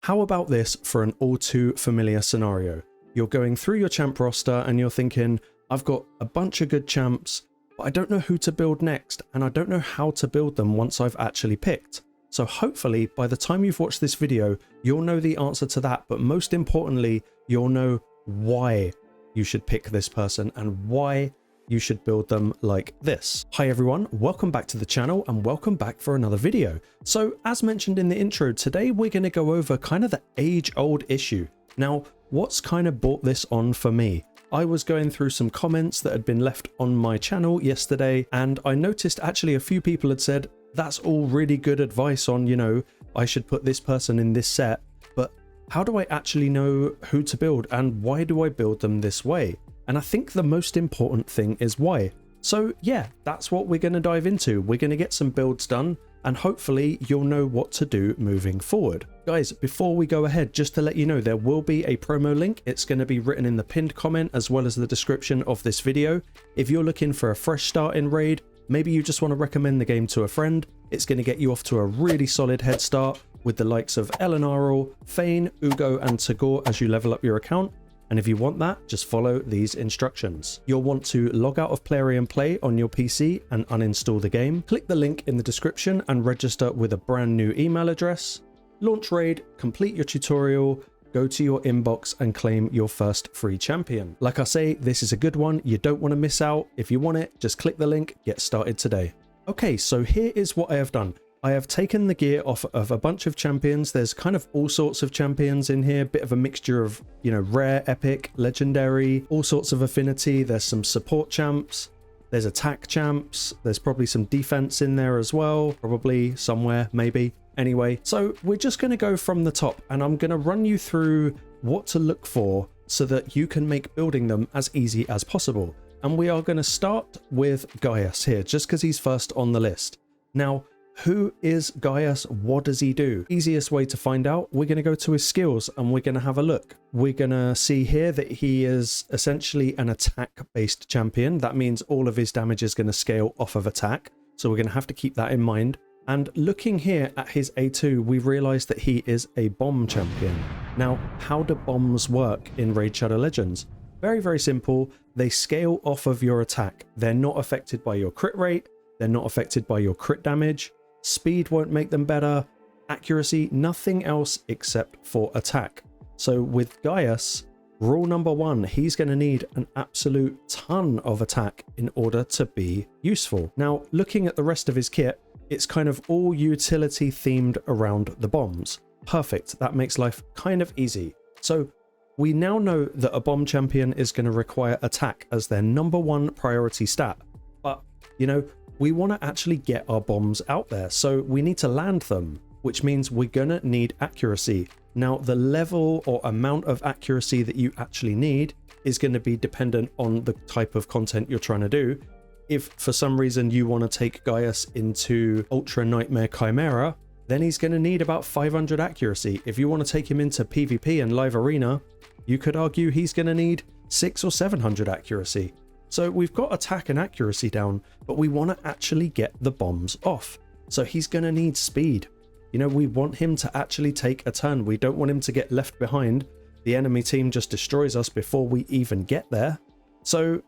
How about this for an all too familiar scenario? You're going through your champ roster and you're thinking, I've got a bunch of good champs, but I don't know who to build next, and I don't know how to build them once I've actually picked. So hopefully by the time you've watched this video, you'll know the answer to that, but most importantly, you'll know why you should pick this person and why you should build them like this. Hi everyone, welcome back to the channel and welcome back for another video. So as mentioned in the intro, today we're going to go over kind of the age-old issue. Now, what's kind of brought this on for me? I was going through some comments that had been left on my channel yesterday, and I noticed actually a few people had said, that's all really good advice on, you know, I should put this person in this set, but how do I actually know who to build and why do I build them this way? And I think the most important thing is why. So yeah, that's what we're going to dive into. We're going to get some builds done and hopefully you'll know what to do moving forward. Guys, before we go ahead, just to let you know, there will be a promo link. It's going to be written in the pinned comment as well as the description of this video. If you're looking for a fresh start in Raid, maybe you just want to recommend the game to a friend, it's going to get you off to a really solid head start with the likes of Elenaril, Fayne, Uugo and Tagoar as you level up your account. And if you want that, just follow these instructions. You'll want to log out of Plarium Play on your PC and uninstall the game. Click the link in the description and register with a brand new email address. Launch Raid, complete your tutorial, go to your inbox and claim your first free champion. Like I say, this is a good one. You don't want to miss out. If you want it, just click the link, get started today. Okay, so here is what I have done. I have taken the gear off of a bunch of champions. There's kind of all sorts of champions in here, bit of a mixture of, you know, rare, epic, legendary, all sorts of affinity. There's some support champs, there's attack champs, there's probably some defense in there as well, probably somewhere, maybe. Anyway, so we're just going to go from the top and I'm going to run you through what to look for so that you can make building them as easy as possible. And we are going to start with Gaius here, just because he's first on the list. Now, who is Gaius? What does he do? Easiest way to find out, we're going to go to his skills and we're going to have a look. We're going to see here that he is essentially an attack-based champion. That means all of his damage is going to scale off of attack. So we're going to have to keep that in mind. And looking here at his A2, we realize that he is a bomb champion. Now, how do bombs work in Raid Shadow Legends? Very, very simple. They scale off of your attack. They're not affected by your crit rate. They're not affected by your crit damage. Speed won't make them better. Accuracy, nothing else except for attack. So with Gaius, rule number one, he's going to need an absolute ton of attack in order to be useful. Now, looking at the rest of his kit, it's kind of all utility themed around the bombs. Perfect. That makes life kind of easy. So we now know that a bomb champion is going to require attack as their number one priority stat. But, you know, we want to actually get our bombs out there, so we need to land them, which means we're gonna need accuracy. Now, the level or amount of accuracy that you actually need is going to be dependent on the type of content you're trying to do. If for some reason you want to take Gaius into Ultra Nightmare Chimera, then he's going to need about 500 accuracy. If you want to take him into PvP and Live Arena, you could argue he's going to need 600 or 700 accuracy. So we've got attack and accuracy down, but we want to actually get the bombs off. So he's going to need speed. You know, we want him to actually take a turn. We don't want him to get left behind. The enemy team just destroys us before we even get there. So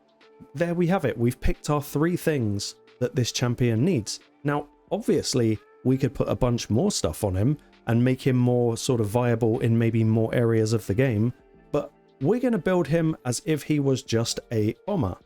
there we have it. We've picked our three things that this champion needs. Now, obviously, we could put a bunch more stuff on him and make him more sort of viable in maybe more areas of the game. But we're going to build him as if he was just a bomber.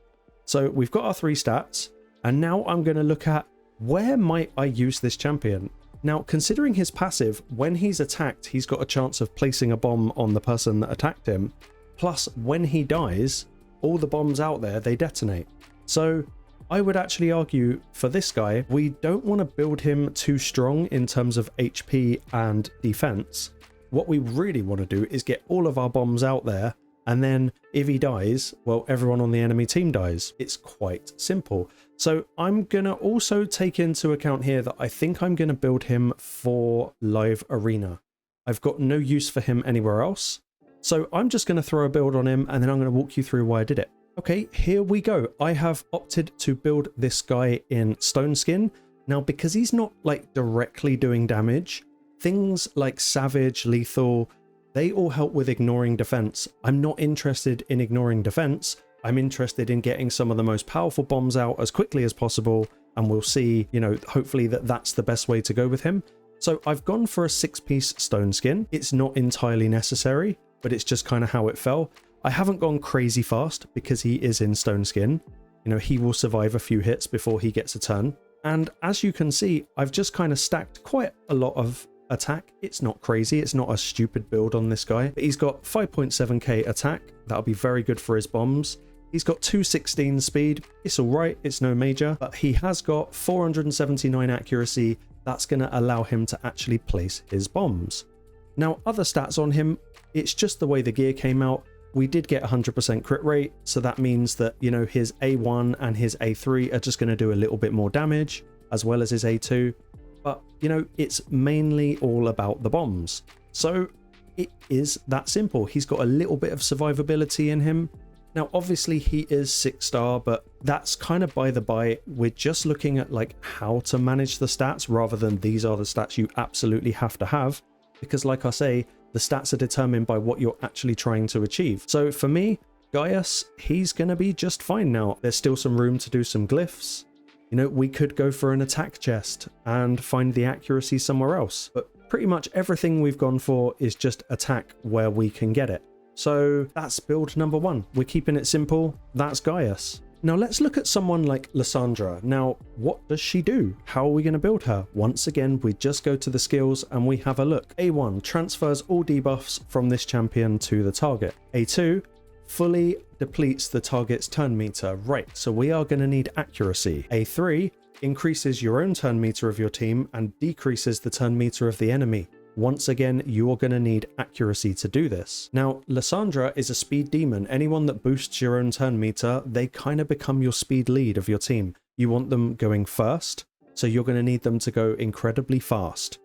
So we've got our three stats, and now I'm going to look at where might I use this champion. Now, considering his passive, when he's attacked, he's got a chance of placing a bomb on the person that attacked him. Plus, when he dies, all the bombs out there, they detonate. So I would actually argue for this guy, we don't want to build him too strong in terms of HP and defense. What we really want to do is get all of our bombs out there. And then if he dies, well, everyone on the enemy team dies. It's quite simple. So I'm going to also take into account here that I think I'm going to build him for Live Arena. I've got no use for him anywhere else. So I'm just going to throw a build on him and then I'm going to walk you through why I did it. Okay, here we go. I have opted to build this guy in Stone Skin. Now, because he's not like directly doing damage, things like savage, lethal, they all help with ignoring defense. I'm not interested in ignoring defense. I'm interested in getting some of the most powerful bombs out as quickly as possible, and we'll see, you know, hopefully that's the best way to go with him. So I've gone for a 6-piece stone skin. It's not entirely necessary, but it's just kind of how it fell. I haven't gone crazy fast because he is in stone skin. You know, he will survive a few hits before he gets a turn. And as you can see, I've just kind of stacked quite a lot of attack. It's not crazy. It's not a stupid build on this guy. But he's got 5.7k attack. That'll be very good for his bombs. He's got 216 speed. It's all right. It's no major. But he has got 479 accuracy. That's going to allow him to actually place his bombs. Now, other stats on him, it's just the way the gear came out. We did get 100% crit rate, so that means that, you know, his A1 and his A3 are just going to do a little bit more damage, as well as his A2. But, you know, it's mainly all about the bombs. So it is that simple. He's got a little bit of survivability in him. Now, obviously, he is 6-star, but that's kind of by the by. We're just looking at like how to manage the stats rather than these are the stats you absolutely have to have. Because like I say, the stats are determined by what you're actually trying to achieve. So for me, Gaius, he's going to be just fine now. There's still some room to do some glyphs. You know, we could go for an attack chest and find the accuracy somewhere else. But pretty much everything we've gone for is just attack where we can get it. So that's build number 1. We're keeping it simple. That's Gaius. Now let's look at someone like Lysandra. Now, what does she do? How are we going to build her? Once again, we just go to the skills and we have a look. A1 transfers all debuffs from this champion to the target. A2 fully depletes the target's turn meter. Right, so we are going to need accuracy. A3 increases your own turn meter of your team and decreases the turn meter of the enemy. Once again, you're going to need accuracy to do this. Now, Lysandra is a speed demon. Anyone that boosts your own turn meter, they kind of become your speed lead of your team. You want them going first, so you're going to need them to go incredibly fast.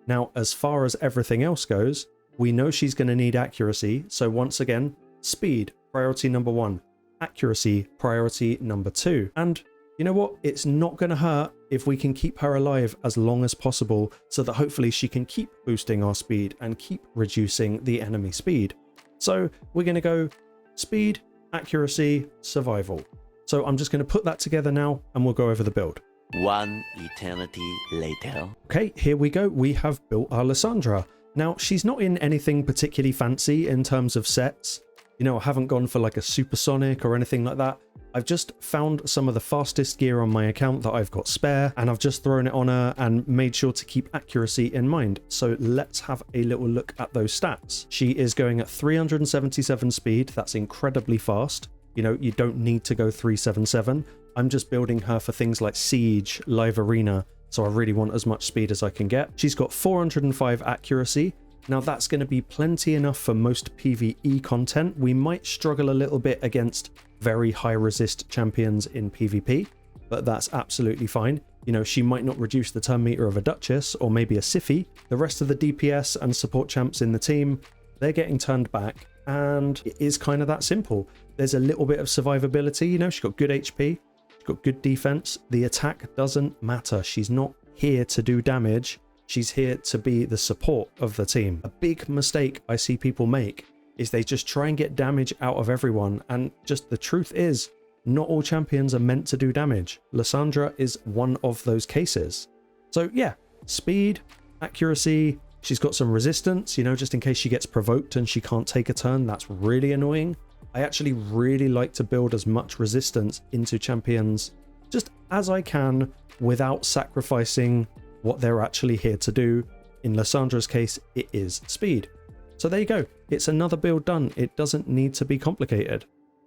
Now, as far as everything else goes, we know she's going to need accuracy. So once again, speed, priority number 1. Accuracy, priority number 2. And you know what? It's not going to hurt if we can keep her alive as long as possible so that hopefully she can keep boosting our speed and keep reducing the enemy speed. So we're going to go speed, accuracy, survival. So I'm just going to put that together now and we'll go over the build. One eternity later. Okay, here we go. We have built our Lysandra. Now, she's not in anything particularly fancy in terms of sets. You know, I haven't gone for like a supersonic or anything like that. I've just found some of the fastest gear on my account that I've got spare, and I've just thrown it on her and made sure to keep accuracy in mind. So let's have a little look at those stats. She is going at 377 speed. That's incredibly fast. You know, you don't need to go 377. I'm just building her for things like Siege, Live Arena, so I really want as much speed as I can get. She's got 405 accuracy. Now that's going to be plenty enough for most PvE content. We might struggle a little bit against very high resist champions in PvP, but that's absolutely fine. You know, she might not reduce the turn meter of a Duchess or maybe a Siphi. The rest of the DPS and support champs in the team, they're getting turned back, and it is kind of that simple. There's a little bit of survivability, you know, she's got good HP, she's got good defense. The attack doesn't matter. She's not here to do damage. She's here to be the support of the team. A big mistake I see people make is they just try and get damage out of everyone, and just the truth is, not all champions are meant to do damage. Lysandra is one of those cases. So yeah, speed, accuracy, she's got some resistance, you know, just in case she gets provoked and she can't take a turn. That's really annoying. I actually really like to build as much resistance into champions just as I can without sacrificing what they're actually here to do. In Lysandra's case, it is speed. So there you go. It's another build done. It doesn't need to be complicated.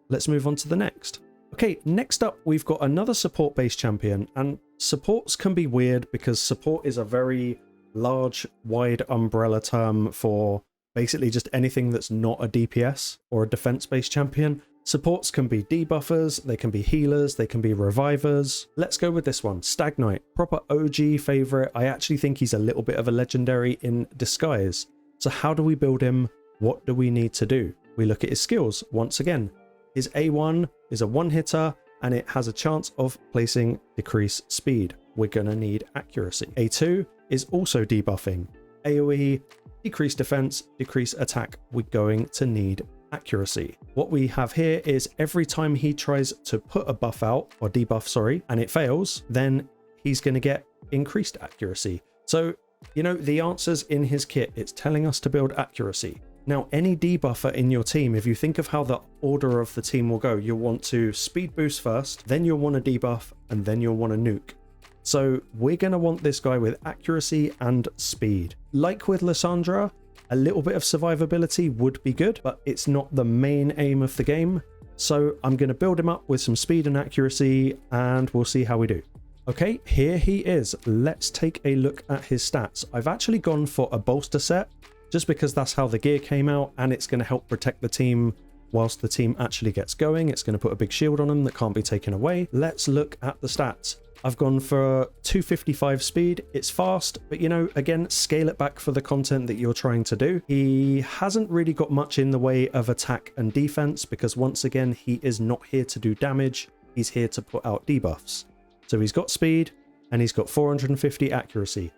Let's move on to the next. Okay, next up, we've got another support-based champion, and supports can be weird because support is a very large, wide umbrella term for basically just anything that's not a DPS or a defense-based champion. Supports can be debuffers, they can be healers, they can be revivers. Let's go with this one, Stag Knight, proper OG favorite. I actually think he's a little bit of a legendary in disguise. So how do we build him? What do we need to do? We look at his skills. Once again, his A1 is a one-hitter and it has a chance of placing decreased speed. We're going to need accuracy. A2 is also debuffing. AoE, decrease defense, decrease attack. We're going to need accuracy. What we have here is every time he tries to put a buff out, or debuff, sorry, and it fails, then he's going to get increased accuracy. So, you know, the answer's in his kit. It's telling us to build accuracy. Now, any debuffer in your team, if you think of how the order of the team will go, you'll want to speed boost first, then you'll want to debuff, and then you'll want to nuke. So we're going to want this guy with accuracy and speed. Like with Lysandra, a little bit of survivability would be good, but it's not the main aim of the game. So I'm going to build him up with some speed and accuracy, and we'll see how we do. Okay, here he is. Let's take a look at his stats. I've actually gone for a bolster set, just because that's how the gear came out, and it's going to help protect the team whilst the team actually gets going. It's going to put a big shield on them that can't be taken away. Let's look at the stats. I've gone for 255 speed. It's fast, but you know, again, scale it back for the content that you're trying to do. He hasn't really got much in the way of attack and defense, because once again, he is not here to do damage. He's here to put out debuffs. So he's got speed and he's got 450 accuracy.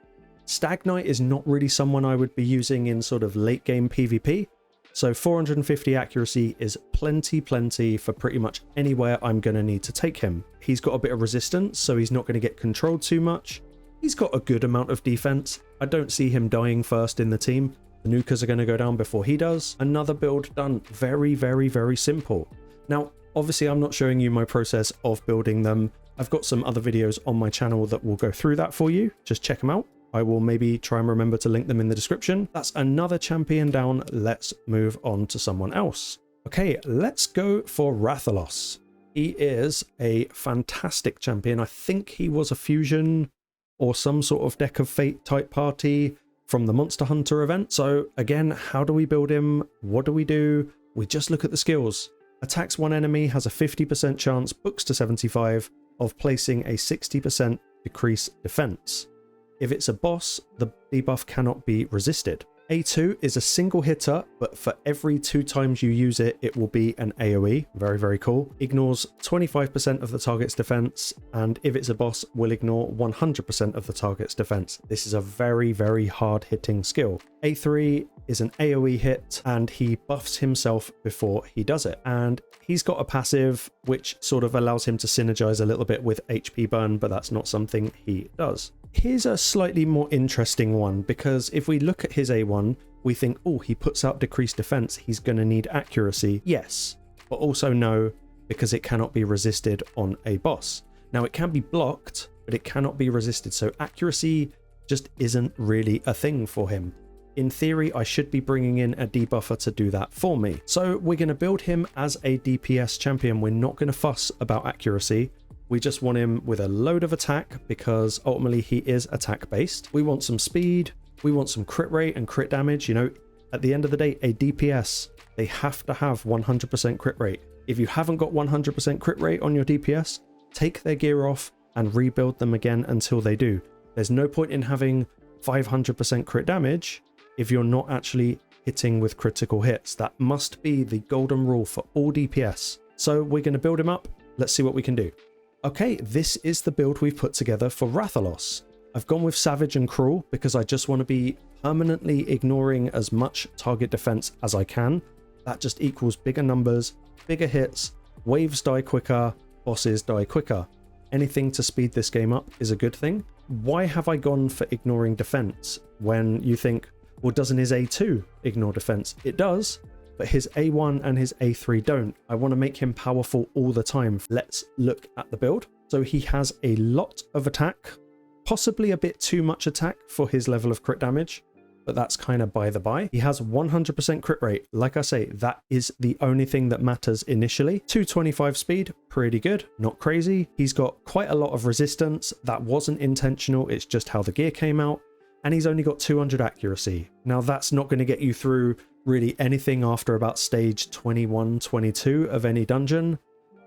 Stag Knight is not really someone I would be using in sort of late game PvP. So 450 accuracy is plenty for pretty much anywhere I'm going to need to take him. He's got a bit of resistance, so he's not going to get controlled too much. He's got a good amount of defense. I don't see him dying first in the team. The nukers are going to go down before he does. Another build done. Very simple. Now, obviously, I'm not showing you my process of building them. I've got some other videos on my channel that will go through that for you. Just check them out. I will maybe try and remember to link them in the description. That's another champion down. Let's move on to someone else. Okay, let's go for Rathalos. He is a fantastic champion. I think he was a fusion or some sort of Deck of Fate type party from the Monster Hunter event. So again, how do we build him? What do? We just look at the skills. Attacks one enemy, has a 50% chance, books to 75, of placing a 60% decrease defense. If it's a boss, the debuff cannot be resisted. A2 is a single hitter, but for every 2 times you use it, it will be an AoE. Very cool. Ignores 25% of the target's defense, and if it's a boss, will ignore 100% of the target's defense. This is a very hard hitting skill. A3 is an AoE hit, and he buffs himself before he does it. And he's got a passive which sort of allows him to synergize a little bit with HP burn, but that's not something he does. Here's a slightly more interesting one, because if we look at his A1, we think, oh, he puts out decreased defense, he's going to need accuracy. Yes, but also no, because it cannot be resisted on a boss. Now, it can be blocked, but it cannot be resisted, so accuracy just isn't really a thing for him. In theory, I should be bringing in a debuffer to do that for me. So we're going to build him as a DPS champion. We're not going to fuss about accuracy. We just want him with a load of attack, because ultimately he is attack based. We want some speed. We want some crit rate and crit damage. You know, at the end of the day, a DPS, they have to have 100% crit rate. If you haven't got 100% crit rate on your DPS, take their gear off and rebuild them again until they do. There's no point in having 500% crit damage if you're not actually hitting with critical hits. That must be the golden rule for all DPS. So we're going to build him up. Let's see what we can do. Okay, this is the build we've put together for Rathalos. I've gone with Savage and Cruel because I just want to be permanently ignoring as much target defense as I can. That just equals bigger numbers, bigger hits, waves die quicker, bosses die quicker. Anything to speed this game up is a good thing. Why have I gone for ignoring defense when you think, well, doesn't his A2 ignore defense? It does, but his A1 and his A3 don't. I want to make him powerful all the time. Let's look at the build. So he has a lot of attack, possibly a bit too much attack for his level of crit damage, but that's kind of by the by. He has 100% crit rate. Like I say, that is the only thing that matters initially. 225 speed, pretty good, not crazy. He's got quite a lot of resistance. That wasn't intentional, it's just how the gear came out. And he's only got 200 accuracy. Now that's not going to get you through really anything after about stage 21, 22 of any dungeon,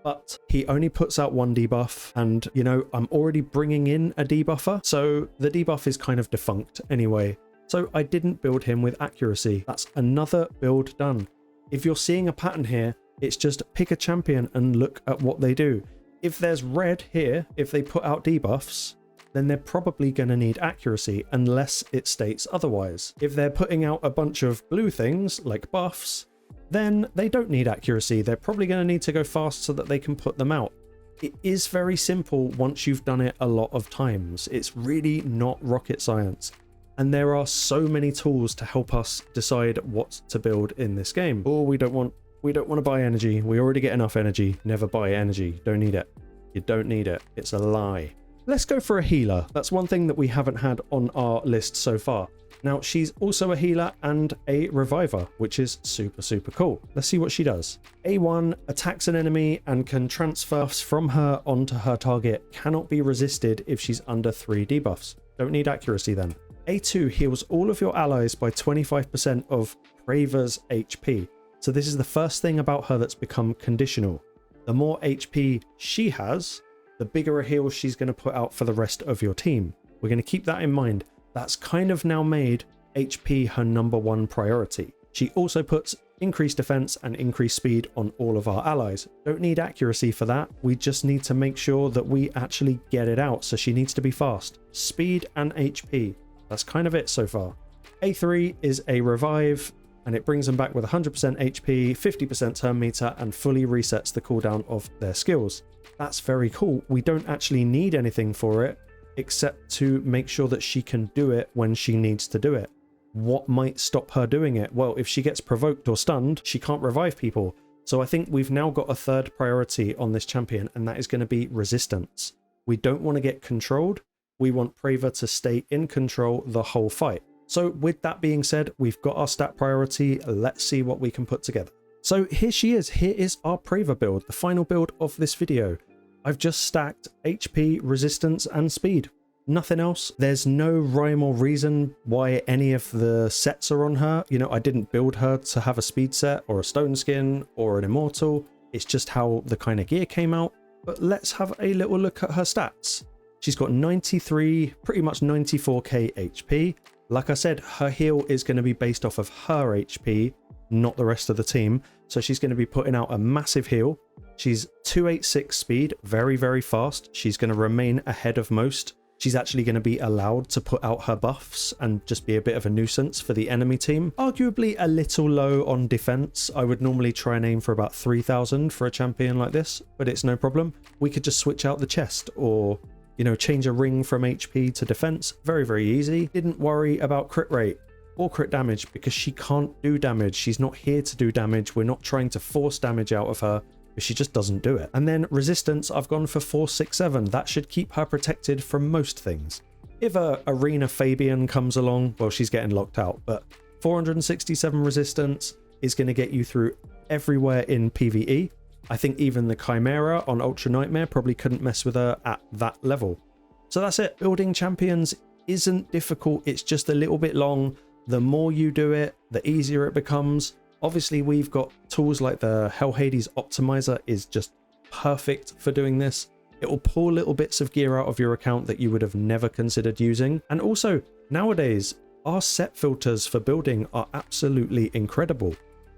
but he only puts out 1 debuff, and you know, I'm already bringing in a debuffer, so the debuff is kind of defunct anyway. So I didn't build him with accuracy. That's another build done. If you're seeing a pattern here, it's just pick a champion and look at what they do. If there's red here, if they put out debuffs, then they're probably going to need accuracy unless it states otherwise. If they're putting out a bunch of blue things like buffs, then they don't need accuracy. They're probably going to need to go fast so that they can put them out. It is very simple once you've done it a lot of times. It's really not rocket science. And there are so many tools to help us decide what to build in this game. Oh, we don't want to buy energy. We already get enough energy. Never buy energy. Don't need it. You don't need it. It's a lie. Let's go for a healer. That's one thing that we haven't had on our list so far. Now, she's also a healer and a reviver, which is super, super cool. Let's see what she does. A1 attacks an enemy and can transfer from her onto her target. Cannot be resisted if she's under 3 debuffs. Don't need accuracy then. A2 heals all of your allies by 25% of Praver's HP. So this is the first thing about her that's become conditional. The more HP she has, the bigger a heal she's going to put out for the rest of your team. We're going to keep that in mind. That's kind of now made HP her #1 priority. She also puts increased defense and increased speed on all of our allies. Don't need accuracy for that. We just need to make sure that we actually get it out. So she needs to be fast. Speed and HP. That's kind of it so far. A3 is a revive, and it brings them back with 100% HP, 50% turn meter, and fully resets the cooldown of their skills. That's very cool. We don't actually need anything for it, except to make sure that she can do it when she needs to do it. What might stop her doing it? Well, if she gets provoked or stunned, she can't revive people. So I think we've now got a third priority on this champion, and that is going to be resistance. We don't want to get controlled. We want Praver to stay in control the whole fight. So with that being said, we've got our stat priority. Let's see what we can put together. So here she is. Here is our Praver build, the final build of this video. I've just stacked HP, resistance, and speed. Nothing else. There's no rhyme or reason why any of the sets are on her. You know, I didn't build her to have a speed set or a stone skin or an immortal. It's just how the kind of gear came out. But let's have a little look at her stats. She's got 93, pretty much 94k HP. Like I said, her heal is going to be based off of her HP, not the rest of the team. So she's going to be putting out a massive heal. She's 286 speed, very, very fast. She's going to remain ahead of most. She's actually going to be allowed to put out her buffs and just be a bit of a nuisance for the enemy team. Arguably a little low on defense. I would normally try and aim for about 3,000 for a champion like this, but it's no problem. We could just switch out the chest or, you know, change a ring from HP to defense. Very, very easy. Didn't worry about crit rate or crit damage because she can't do damage. She's not here to do damage. We're not trying to force damage out of her. She just doesn't do it. And then resistance, I've gone for 467. That should keep her protected from most things. If a Arena Fabian comes along, well, she's getting locked out, but 467 resistance is going to get you through everywhere in PvE. I think even the Chimera on Ultra Nightmare probably couldn't mess with her at that level. So that's it. Building champions isn't difficult. It's just a little bit long. The more you do it, the easier it becomes. Obviously, we've got tools like the Hell Hades Optimizer is just perfect for doing this. It will pull little bits of gear out of your account that you would have never considered using. And also, nowadays, our set filters for building are absolutely incredible.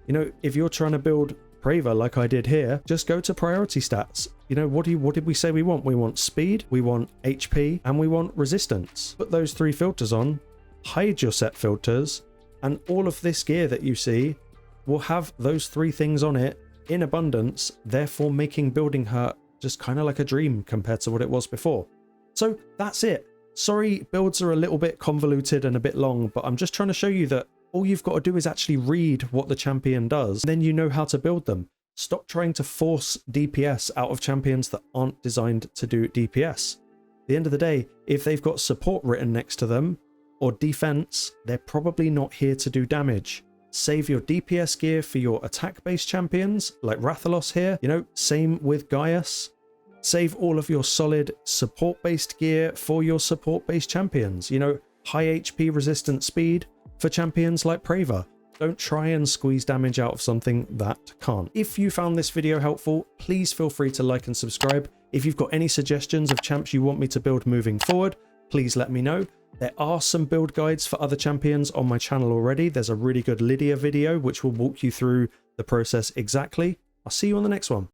You know, if you're trying to build Praver like I did here, just go to priority stats. You know, what did we say we want? We want speed, we want HP, and we want resistance. Put those 3 filters on, hide your set filters, and all of this gear that you see will have those 3 things on it in abundance, therefore making building her just kind of like a dream compared to what it was before. So that's it. Sorry, builds are a little bit convoluted and a bit long, but I'm just trying to show you that all you've got to do is actually read what the champion does, then you know how to build them. Stop trying to force DPS out of champions that aren't designed to do DPS. At the end of the day, if they've got support written next to them, or defense, they're probably not here to do damage. Save your DPS gear for your attack-based champions, like Rathalos here. You know, same with Gaius. Save all of your solid support-based gear for your support-based champions. You know, high HP resistant speed for champions like Praver. Don't try and squeeze damage out of something that can't. If you found this video helpful, please feel free to like and subscribe. If you've got any suggestions of champs you want me to build moving forward, please let me know. There are some build guides for other champions on my channel already. There's a really good Lydia video which will walk you through the process exactly. I'll see you on the next one.